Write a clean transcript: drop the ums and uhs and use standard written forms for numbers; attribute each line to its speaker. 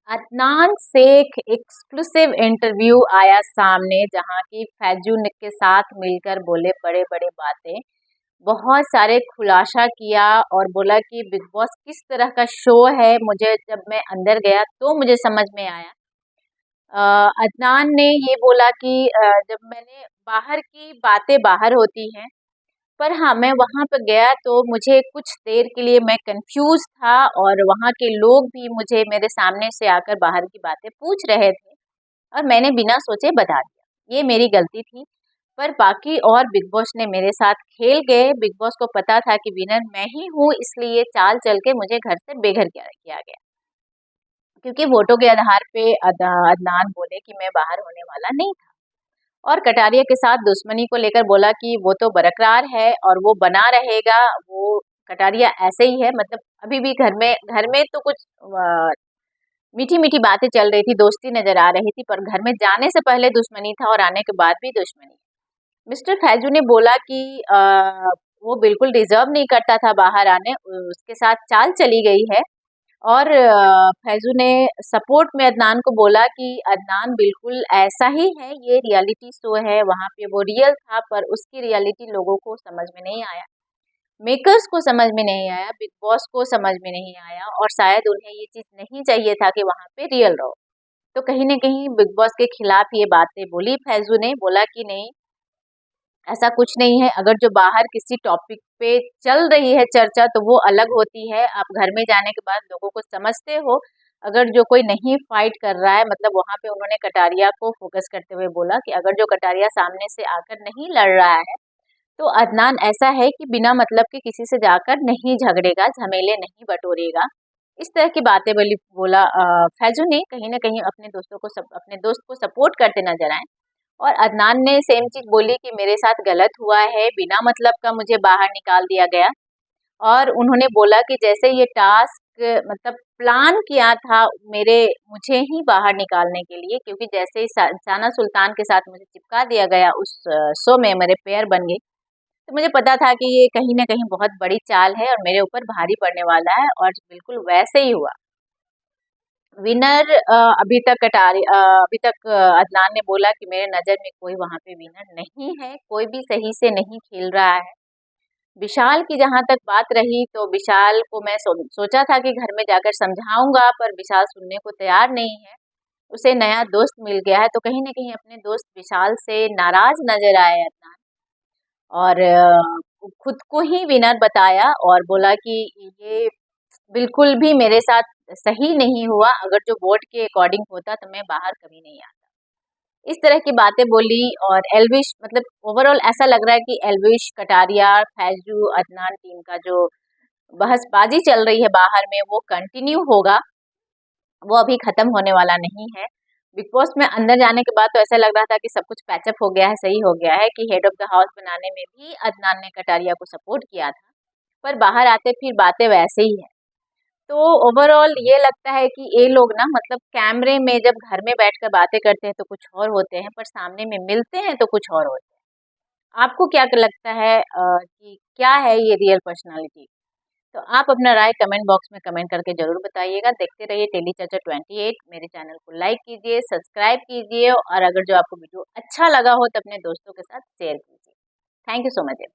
Speaker 1: अदनान से एक exclusive interview आया सामने जहाँ की फैजू के साथ मिलकर बोले बड़े-बड़े बातें। बहुत सारे खुलासा किया और बोला कि बिग बॉस किस तरह का शो है। मुझे जब मैं अंदर गया तो मुझे समझ में आया। अदनान ने ये बोला कि जब मैंने बाहर की बातें बाहर होती हैं, पर हाँ, मैं वहाँ पे गया तो मुझे कुछ देर के लिए मैं कन्फ्यूज़ था और वहाँ के लोग भी मुझे मेरे सामने से आकर बाहर की बातें पूछ रहे थे और मैंने बिना सोचे बता दिया। ये मेरी गलती थी, पर बाकी और बिग बॉस ने मेरे साथ खेल गए। बिग बॉस को पता था कि विनर मैं ही हूँ, इसलिए चाल चल के मुझे घर से बेघर किया गया। क्योंकि वोटों के आधार पे अदनान बोले कि मैं बाहर होने वाला नहीं था। और कटारिया के साथ दुश्मनी को लेकर बोला कि वो तो बरकरार है और वो बना रहेगा। वो कटारिया ऐसे ही है, मतलब अभी भी घर में तो कुछ मीठी-मीठी बातें चल रही थी, दोस्ती नज़र आ रही थी, पर घर में जाने से पहले दुश्मनी था और आने के बाद भी दुश्मनी। मिस्टर फैजू ने बोला कि वो बिल्कुल डिज़र्व नहीं करता था बाहर आने, उसके साथ चाल चली गई है। और फैज़ू ने सपोर्ट में अदनान को बोला कि अदनान बिल्कुल ऐसा ही है, ये रियलिटी शो है, वहाँ पे वो रियल था पर उसकी रियलिटी लोगों को समझ में नहीं आया। मेकर्स को समझ में नहीं आया, बिग बॉस को समझ में नहीं आया और शायद उन्हें ये चीज़ नहीं चाहिए था कि वहाँ पे रियल रहो। तो कहीं न कहीं बिग बॉस के खिलाफ ये बातें बोली फैज़ू ने, बोला कि नहीं, ऐसा कुछ नहीं है। अगर जो बाहर किसी टॉपिक पे चल रही है चर्चा तो वो अलग होती है। आप घर में जाने के बाद लोगों को समझते हो। अगर जो कोई नहीं फाइट कर रहा है, मतलब वहाँ पे उन्होंने कटारिया को फोकस करते हुए बोला कि अगर जो कटारिया सामने से आकर नहीं लड़ रहा है, तो अदनान ऐसा है कि बिना मतलब के किसी से जाकर नहीं झगड़ेगा, झमेले नहीं बटोरेगा। इस तरह की बातें बोला फैजू ने कहीं न कहीं अपने दोस्त को सपोर्ट करते नज़र आए। और अदनान ने सेम चीज़ बोली कि मेरे साथ गलत हुआ है, बिना मतलब का मुझे बाहर निकाल दिया गया। और उन्होंने बोला कि जैसे ये टास्क मतलब प्लान किया था मुझे ही बाहर निकालने के लिए, क्योंकि जैसे ही शाना सुल्तान के साथ मुझे चिपका दिया गया उस शो में मेरे पेयर बन गए, तो मुझे पता था कि ये कहीं न कहीं बहुत बड़ी चाल है और मेरे ऊपर भारी पड़ने वाला है और बिल्कुल वैसे ही हुआ। विनर अभी तक अदनान ने बोला कि मेरे नज़र में कोई वहाँ पे विनर नहीं है, कोई भी सही से नहीं खेल रहा है। विशाल की जहाँ तक बात रही तो विशाल को मैं सोचा था कि घर में जाकर समझाऊँगा, पर विशाल सुनने को तैयार नहीं है। उसे नया दोस्त मिल गया है, तो कहीं न कहीं अपने दोस्त विशाल से नाराज़ नज़र आए अदनान। और खुद को ही विनर बताया और बोला कि ये बिल्कुल भी मेरे साथ सही नहीं हुआ, अगर जो वोट के अकॉर्डिंग होता तो मैं बाहर कभी नहीं आता। इस तरह की बातें बोली। और एल्विश, मतलब ओवरऑल ऐसा लग रहा है कि एल्विश, कटारिया, फैजू, अदनान टीम का जो बहसबाजी चल रही है बाहर में वो कंटिन्यू होगा, वो अभी खत्म होने वाला नहीं है। बिग बॉस में अंदर जाने के बाद तो ऐसा लग रहा था कि सब कुछ पैचअप हो गया है, सही हो गया है, कि हेड ऑफ द हाउस बनाने में भी अदनान ने कटारिया को सपोर्ट किया था, पर बाहर आते फिर बातें वैसे ही है। तो ओवरऑल ये लगता है कि ये लोग ना, मतलब कैमरे में जब घर में बैठकर बातें करते हैं तो कुछ और होते हैं, पर सामने में मिलते हैं तो कुछ और होते हैं। आपको क्या लगता है कि क्या है ये रियल पर्सनालिटी? तो आप अपना राय कमेंट बॉक्स में कमेंट करके ज़रूर बताइएगा। देखते रहिए टेली चर्चा 28। मेरे चैनल को लाइक कीजिए, सब्सक्राइब कीजिए और अगर जो आपको वीडियो अच्छा लगा हो तो अपने दोस्तों के साथ शेयर कीजिए। Thank you so much.